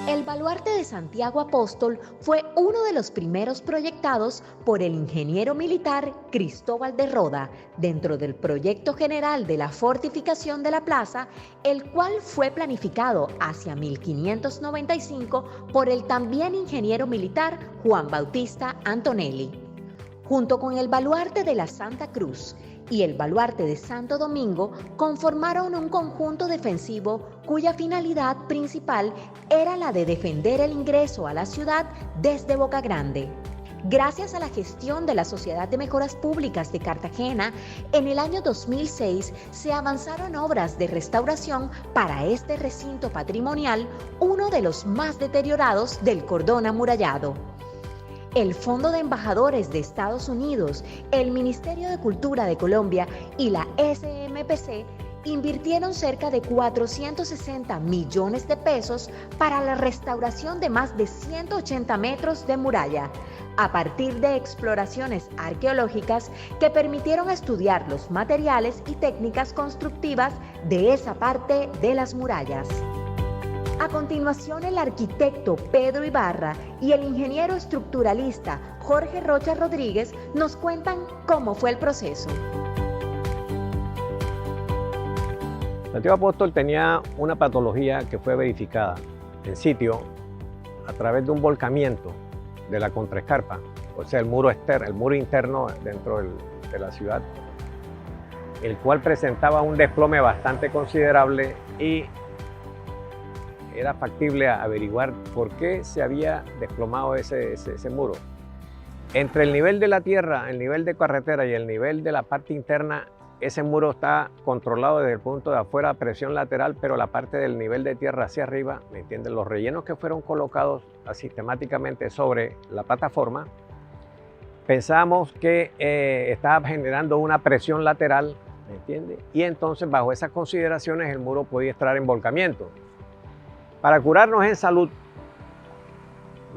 El Baluarte de Santiago Apóstol fue uno de los primeros proyectados por el ingeniero militar Cristóbal de Roda dentro del proyecto general de la fortificación de la plaza, el cual fue planificado hacia 1595 por el también ingeniero militar Juan Bautista Antonelli. Junto con el Baluarte de la Santa Cruz y el Baluarte de Santo Domingo conformaron un conjunto defensivo cuya finalidad principal era la de defender el ingreso a la ciudad desde Boca Grande. Gracias a la gestión de la Sociedad de Mejoras Públicas de Cartagena, en el año 2006 se avanzaron obras de restauración para este recinto patrimonial, uno de los más deteriorados del cordón amurallado. El Fondo de Embajadores de Estados Unidos, el Ministerio de Cultura de Colombia y la SMPC invirtieron cerca de 460 millones de pesos para la restauración de más de 180 metros de muralla, a partir de exploraciones arqueológicas que permitieron estudiar los materiales y técnicas constructivas de esa parte de las murallas. A continuación, el arquitecto Pedro Ibarra y el ingeniero estructuralista Jorge Rocha Rodríguez nos cuentan cómo fue el proceso. Santiago Apóstol tenía una patología que fue verificada en sitio a través de un volcamiento de la contraescarpa, o sea, el muro externo, el muro interno dentro de la ciudad, el cual presentaba un desplome bastante considerable y era factible averiguar por qué se había desplomado ese muro. Entre el nivel de la tierra, el nivel de carretera y el nivel de la parte interna, ese muro está controlado desde el punto de afuera, presión lateral, pero la parte del nivel de tierra hacia arriba, ¿me entienden? Los rellenos que fueron colocados sistemáticamente sobre la plataforma, pensamos que estaba generando una presión lateral, ¿me entiende? Y entonces, bajo esas consideraciones, el muro podía estar en volcamiento. Para curarnos en salud,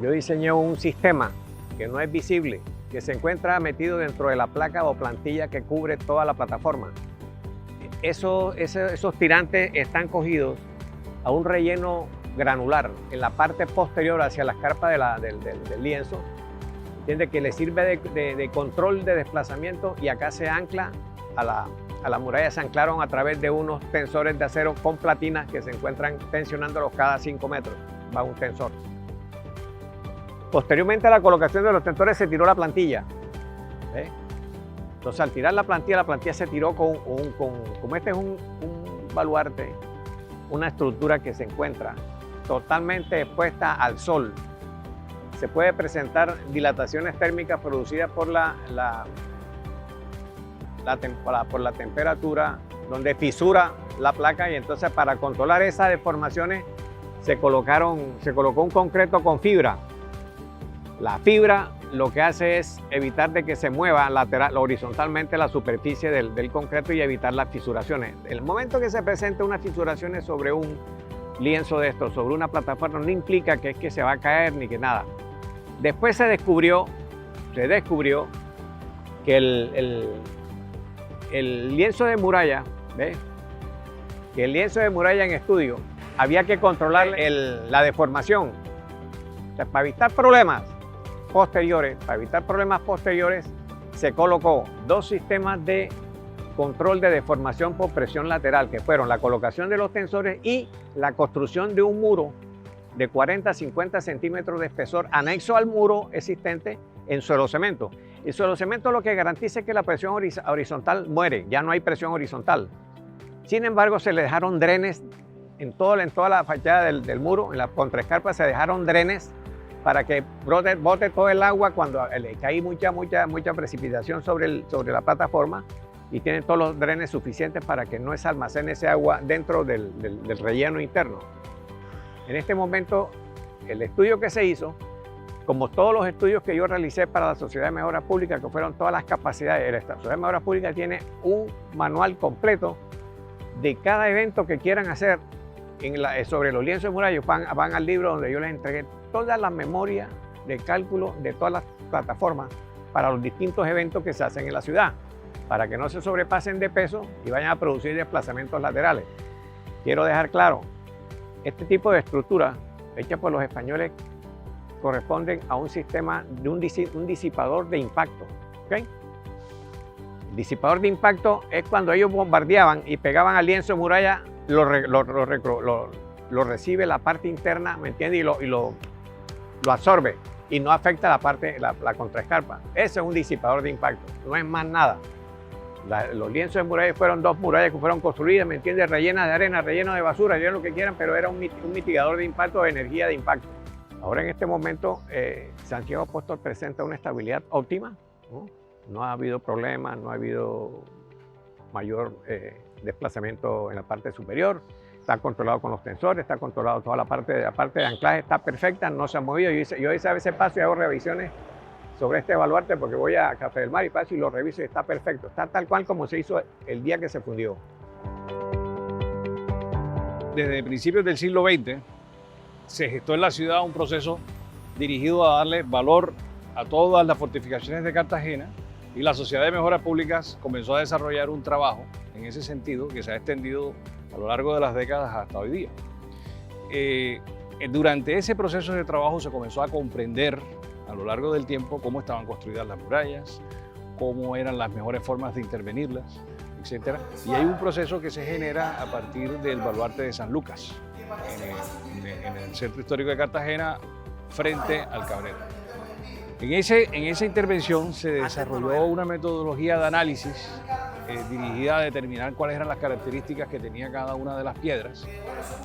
yo diseñé un sistema que no es visible, que se encuentra metido dentro de la placa o plantilla que cubre toda la plataforma. Esos tirantes están cogidos a un relleno granular en la parte posterior hacia la escarpa del lienzo, ¿entiende? Que le sirve de control de desplazamiento, y acá se ancla a la muralla. Se anclaron a través de unos tensores de acero con platinas que se encuentran tensionándolos cada 5 metros, va un tensor. Posteriormente a la colocación de los tensores se tiró la plantilla. Entonces, al tirar la plantilla se tiró como este es un baluarte, una estructura que se encuentra totalmente expuesta al sol. Se puede presentar dilataciones térmicas producidas por la temperatura, donde fisura la placa, y entonces para controlar esas deformaciones se colocó un concreto con fibra. La fibra lo que hace es evitar de que se mueva horizontalmente la superficie del concreto y evitar las fisuraciones. En el momento que se presenta unas fisuraciones sobre un lienzo de estos, sobre una plataforma, no implica que es que se va a caer ni que nada. Después se descubrió que el lienzo de muralla, ¿ves? Que el lienzo de muralla en estudio había que controlar la deformación. O sea, para evitar problemas posteriores, se colocó 2 sistemas de control de deformación por presión lateral, que fueron la colocación de los tensores y la construcción de un muro de 40 a 50 centímetros de espesor anexo al muro existente en suelo cemento. El suelo cemento lo que garantiza es que la presión horizontal muere, ya no hay presión horizontal. Sin embargo, se le dejaron drenes en toda la fachada del muro, en la contraescarpa se dejaron drenes para que bote todo el agua cuando le cae mucha precipitación sobre la plataforma, y tienen todos los drenes suficientes para que no se almacene ese agua dentro del relleno interno. En este momento, el estudio que se hizo, como todos los estudios que yo realicé para la Sociedad de Mejoras Públicas, que fueron todas las capacidades, la Sociedad de Mejoras Públicas tiene un manual completo de cada evento que quieran hacer sobre los lienzos de muralla. Van al libro donde yo les entregué todas las memorias de cálculo de todas las plataformas para los distintos eventos que se hacen en la ciudad, para que no se sobrepasen de peso y vayan a producir desplazamientos laterales. Quiero dejar claro, este tipo de estructura hechas por los españoles corresponden a un sistema de un disipador de impacto. ¿Okay? El disipador de impacto es cuando ellos bombardeaban y pegaban al lienzo de muralla, lo recibe la parte interna, ¿me entiendes? Y lo absorbe y no afecta la contraescarpa. Ese es un disipador de impacto, no es más nada. Los lienzos de muralla fueron 2 murallas que fueron construidas, ¿me entiendes? Rellenas de arena, rellenas de basura, rellenas lo que quieran, pero era un mitigador de impacto, de energía de impacto. Ahora en este momento Santiago Apóstol presenta una estabilidad óptima, ¿no? No ha habido problemas, no ha habido mayor desplazamiento en la parte superior, está controlado con los tensores, está controlado toda la parte de anclaje, está perfecta, no se ha movido. Yo a veces paso y hago revisiones sobre este baluarte porque voy a Café del Mar y paso y lo reviso y está perfecto, está tal cual como se hizo el día que se fundió. Desde principios del siglo XX se gestó en la ciudad un proceso dirigido a darle valor a todas las fortificaciones de Cartagena y la Sociedad de Mejoras Públicas comenzó a desarrollar un trabajo en ese sentido que se ha extendido a lo largo de las décadas hasta hoy día. Durante ese proceso de trabajo se comenzó a comprender a lo largo del tiempo cómo estaban construidas las murallas, cómo eran las mejores formas de intervenirlas, etc. Y hay un proceso que se genera a partir del baluarte de San Lucas, en el centro histórico de Cartagena, frente al Cabrera. En esa intervención se desarrolló una metodología de análisis dirigida a determinar cuáles eran las características que tenía cada una de las piedras,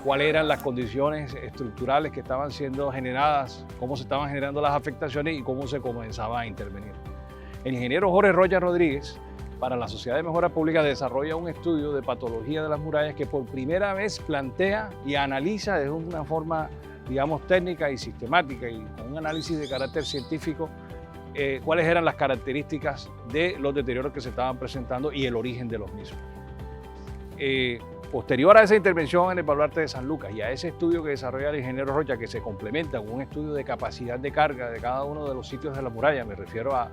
cuáles eran las condiciones estructurales que estaban siendo generadas, cómo se estaban generando las afectaciones y cómo se comenzaba a intervenir. El ingeniero Jorge Rocha Rodríguez, para la Sociedad de Mejoras Públicas, desarrolla un estudio de patología de las murallas que por primera vez plantea y analiza de una forma, digamos, técnica y sistemática y con un análisis de carácter científico cuáles eran las características de los deterioros que se estaban presentando y el origen de los mismos. Posterior a esa intervención en el baluarte de San Lucas y a ese estudio que desarrolla el ingeniero Rocha, que se complementa con un estudio de capacidad de carga de cada uno de los sitios de la muralla, me refiero a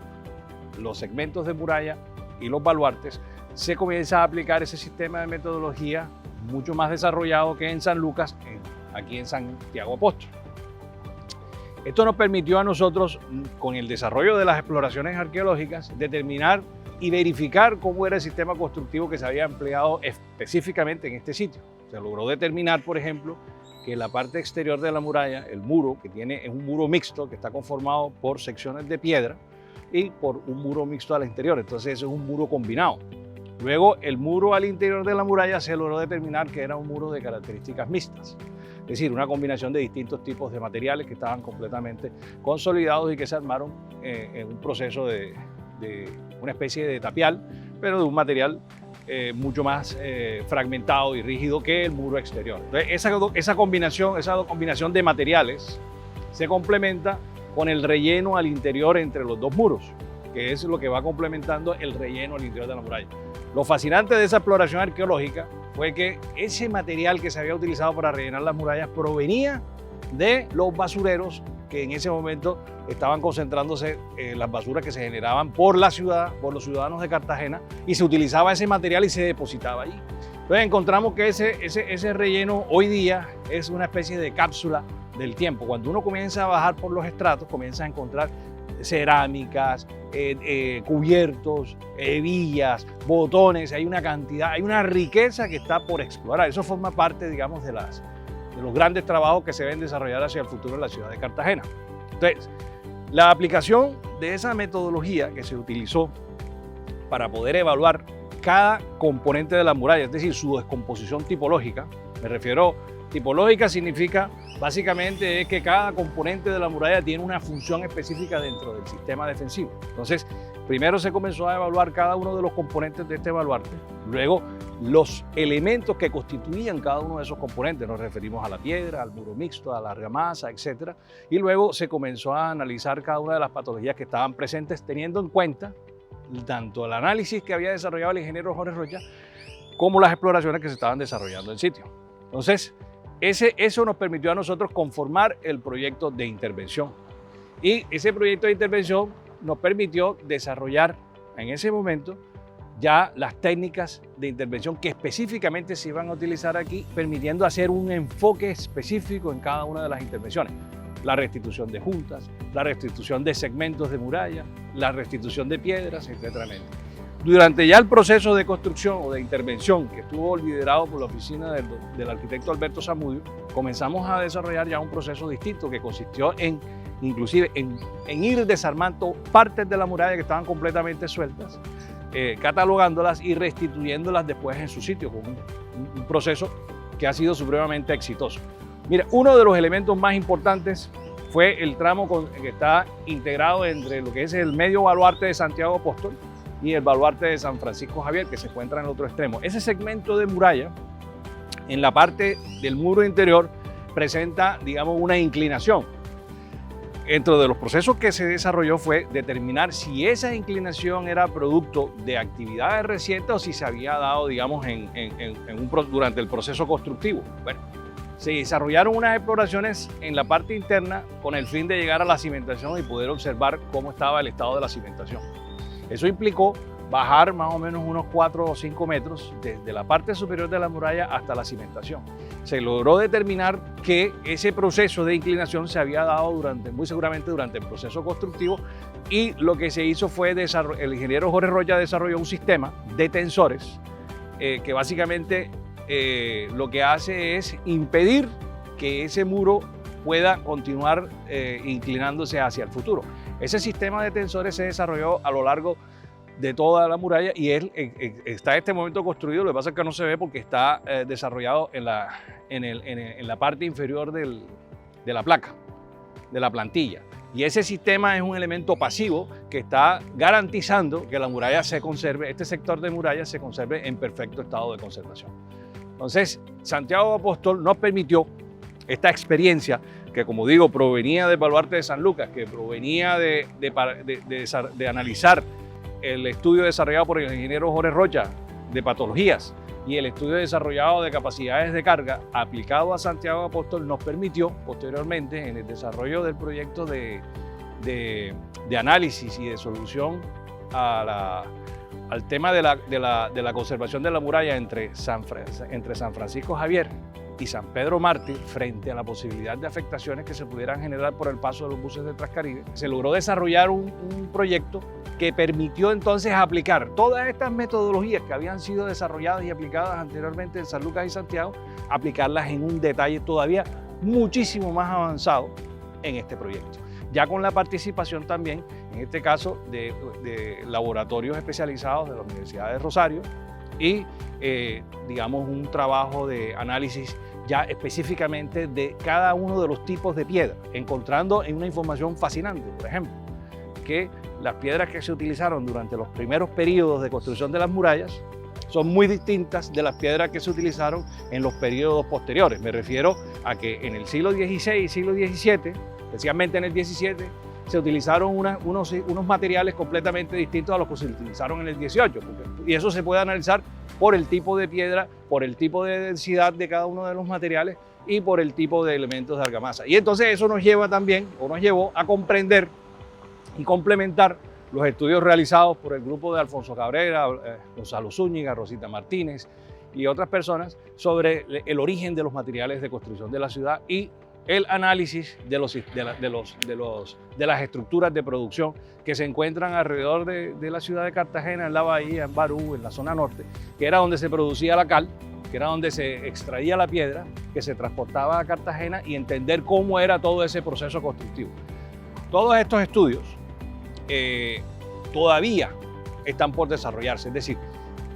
los segmentos de muralla y los baluartes, se comienza a aplicar ese sistema de metodología mucho más desarrollado que en San Lucas, aquí en Santiago Apóstol. Esto nos permitió a nosotros, con el desarrollo de las exploraciones arqueológicas, determinar y verificar cómo era el sistema constructivo que se había empleado específicamente en este sitio. Se logró determinar, por ejemplo, que la parte exterior de la muralla, el muro, es un muro mixto que está conformado por secciones de piedra y por un muro mixto al interior, entonces eso es un muro combinado. Luego, el muro al interior de la muralla se logró determinar que era un muro de características mixtas, es decir, una combinación de distintos tipos de materiales que estaban completamente consolidados y que se armaron en un proceso de una especie de tapial, pero de un material mucho más fragmentado y rígido que el muro exterior. Entonces, esa combinación de materiales se complementa con el relleno al interior entre los dos muros, que es lo que va complementando el relleno al interior de la muralla. Lo fascinante de esa exploración arqueológica fue que ese material que se había utilizado para rellenar las murallas provenía de los basureros que en ese momento estaban concentrándose las basuras que se generaban por la ciudad, por los ciudadanos de Cartagena, y se utilizaba ese material y se depositaba allí. Entonces encontramos que ese relleno hoy día es una especie de cápsula del tiempo. Cuando uno comienza a bajar por los estratos, comienza a encontrar cerámicas, cubiertos, hebillas, botones, hay una cantidad, hay una riqueza que está por explorar. Eso forma parte, digamos, de los grandes trabajos que se deben desarrollar hacia el futuro en la ciudad de Cartagena. Entonces, la aplicación de esa metodología que se utilizó para poder evaluar cada componente de la muralla, es decir, su descomposición tipológica, me refiero, tipológica significa básicamente es que cada componente de la muralla tiene una función específica dentro del sistema defensivo. Entonces, primero se comenzó a evaluar cada uno de los componentes de este baluarte, luego los elementos que constituían cada uno de esos componentes, nos referimos a la piedra, al muro mixto, a la argamasa, etc. Y luego se comenzó a analizar cada una de las patologías que estaban presentes, teniendo en cuenta tanto el análisis que había desarrollado el ingeniero Jorge Rocha como las exploraciones que se estaban desarrollando en sitio. Entonces, eso nos permitió a nosotros conformar el proyecto de intervención. Y ese proyecto de intervención nos permitió desarrollar en ese momento ya las técnicas de intervención que específicamente se iban a utilizar aquí, permitiendo hacer un enfoque específico en cada una de las intervenciones. La restitución de juntas, la restitución de segmentos de muralla, la restitución de piedras, etc. Durante ya el proceso de construcción o de intervención que estuvo liderado por la oficina del arquitecto Alberto Zamudio, comenzamos a desarrollar ya un proceso distinto que consistió inclusive en ir desarmando partes de la muralla que estaban completamente sueltas, catalogándolas y restituyéndolas después en su sitio, con un proceso que ha sido supremamente exitoso. Mira, uno de los elementos más importantes fue el tramo que está integrado entre lo que es el medio baluarte de Santiago Apóstol y el baluarte de San Francisco Javier, que se encuentra en el otro extremo. Ese segmento de muralla, en la parte del muro interior, presenta, digamos, una inclinación. Dentro de los procesos que se desarrolló fue determinar si esa inclinación era producto de actividades recientes o si se había dado, digamos, durante el proceso constructivo. Bueno, se desarrollaron unas exploraciones en la parte interna con el fin de llegar a la cimentación y poder observar cómo estaba el estado de la cimentación. Eso implicó bajar más o menos unos 4 o 5 metros desde la parte superior de la muralla hasta la cimentación. Se logró determinar que ese proceso de inclinación se había dado muy seguramente durante el proceso constructivo, y lo que se hizo fue, el ingeniero Jorge Rocha desarrolló un sistema de tensores que básicamente lo que hace es impedir que ese muro pueda continuar inclinándose hacia el futuro. Ese sistema de tensores se desarrolló a lo largo de toda la muralla y él está en este momento construido. Lo que pasa es que no se ve porque está desarrollado en la parte inferior de la placa, de la plantilla. Y ese sistema es un elemento pasivo que está garantizando que la muralla se conserve, este sector de muralla se conserve en perfecto estado de conservación. Entonces, Santiago Apóstol nos permitió esta experiencia que, como digo, provenía del baluarte de San Lucas, que provenía de analizar el estudio desarrollado por el ingeniero Jorge Rocha de patologías y el estudio desarrollado de capacidades de carga aplicado a Santiago Apóstol, nos permitió posteriormente en el desarrollo del proyecto de análisis y de solución al tema de la conservación de la muralla entre San Francisco Javier y San Pedro Mártir, frente a la posibilidad de afectaciones que se pudieran generar por el paso de los buses de Transcaribe. Se logró desarrollar un proyecto que permitió entonces aplicar todas estas metodologías que habían sido desarrolladas y aplicadas anteriormente en San Lucas y Santiago, aplicarlas en un detalle todavía muchísimo más avanzado en este proyecto. Ya con la participación también, en este caso, de laboratorios especializados de la Universidad de Rosario y, digamos, un trabajo de análisis ya específicamente de cada uno de los tipos de piedra, encontrando en una información fascinante, por ejemplo, que las piedras que se utilizaron durante los primeros periodos de construcción de las murallas son muy distintas de las piedras que se utilizaron en los periodos posteriores. Me refiero a que en el siglo XVI y siglo XVII, especialmente en el XVII, se utilizaron unos materiales completamente distintos a los que se utilizaron en el XVIII. Y eso se puede analizar por el tipo de piedra, por el tipo de densidad de cada uno de los materiales y por el tipo de elementos de argamasa. Y entonces eso nos lleva también, o nos llevó a comprender y complementar los estudios realizados por el grupo de Alfonso Cabrera, Gonzalo Zúñiga, Rosita Martínez y otras personas sobre el origen de los materiales de construcción de la ciudad y el análisis de las estructuras de producción que se encuentran alrededor de la ciudad de Cartagena, en la bahía, en Barú, en la zona norte, que era donde se producía la cal, que era donde se extraía la piedra, que se transportaba a Cartagena, y entender cómo era todo ese proceso constructivo. Todos estos estudios todavía están por desarrollarse, es decir,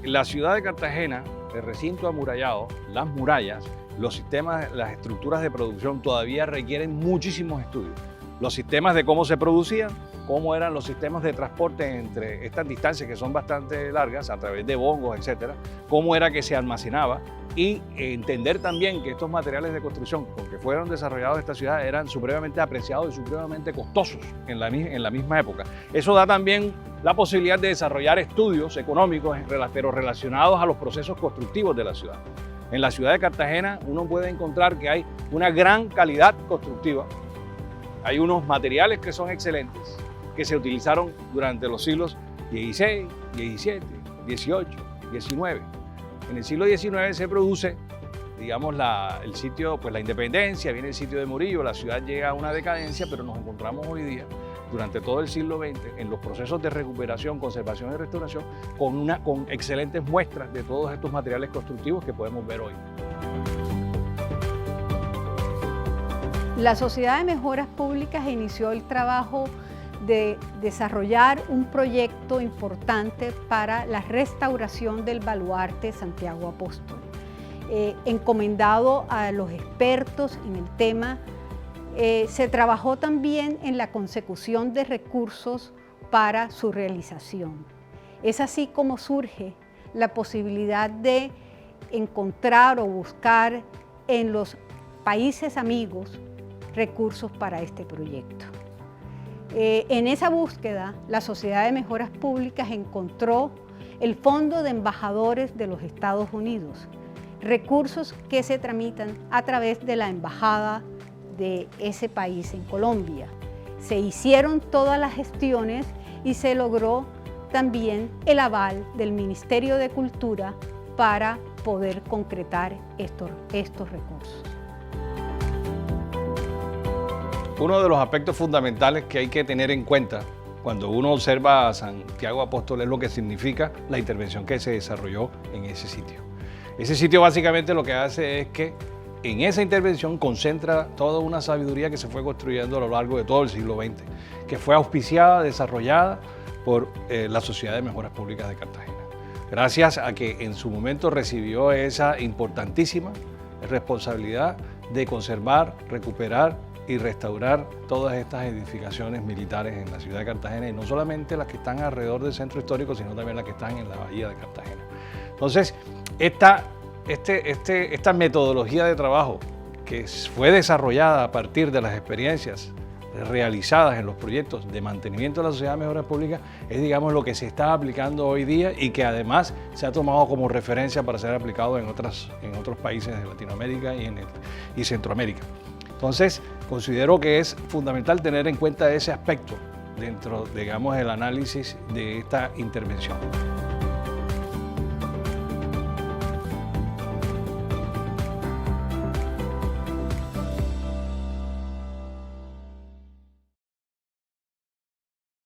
la ciudad de Cartagena, el recinto amurallado, las murallas, los sistemas, las estructuras de producción todavía requieren muchísimos estudios. Los sistemas de cómo se producían, cómo eran los sistemas de transporte entre estas distancias que son bastante largas, a través de bongos, etcétera, cómo era que se almacenaba, y entender también que estos materiales de construcción con que fueron desarrollados en esta ciudad eran supremamente apreciados y supremamente costosos en la misma época. Eso da también la posibilidad de desarrollar estudios económicos, pero relacionados a los procesos constructivos de la ciudad. En la ciudad de Cartagena uno puede encontrar que hay una gran calidad constructiva, hay unos materiales que son excelentes, que se utilizaron durante los siglos XVI, XVII, XVIII, XIX. En el siglo XIX se produce, digamos, el sitio, pues la independencia, viene el sitio de Murillo, la ciudad llega a una decadencia, pero nos encontramos hoy día, durante todo el siglo XX, en los procesos de recuperación, conservación y restauración, con excelentes muestras de todos estos materiales constructivos que podemos ver hoy. La Sociedad de Mejoras Públicas inició el trabajo de desarrollar un proyecto importante para la restauración del baluarte Santiago Apóstol, encomendado a los expertos en el tema. Se trabajó también en la consecución de recursos para su realización. Es así como surge la posibilidad de encontrar o buscar en los países amigos recursos para este proyecto. En esa búsqueda, la Sociedad de Mejoras Públicas encontró el Fondo de Embajadores de los Estados Unidos, recursos que se tramitan a través de la embajada de ese país en Colombia. Se hicieron todas las gestiones y se logró también el aval del Ministerio de Cultura para poder concretar estos recursos. Uno de los aspectos fundamentales que hay que tener en cuenta cuando uno observa a Santiago Apóstol es lo que significa la intervención que se desarrolló en ese sitio. Ese sitio básicamente lo que hace es que en esa intervención concentra toda una sabiduría que se fue construyendo a lo largo de todo el siglo XX, que fue auspiciada, desarrollada por la Sociedad de Mejoras Públicas de Cartagena. Gracias a que en su momento recibió esa importantísima responsabilidad de conservar, recuperar y restaurar todas estas edificaciones militares en la ciudad de Cartagena, y no solamente las que están alrededor del centro histórico, sino también las que están en la bahía de Cartagena. Entonces, esta metodología de trabajo que fue desarrollada a partir de las experiencias realizadas en los proyectos de mantenimiento de la Sociedad de Mejoras Públicas es, digamos, lo que se está aplicando hoy día y que además se ha tomado como referencia para ser aplicado en otros países de Latinoamérica y Centroamérica. Entonces, considero que es fundamental tener en cuenta ese aspecto dentro, digamos, del análisis de esta intervención.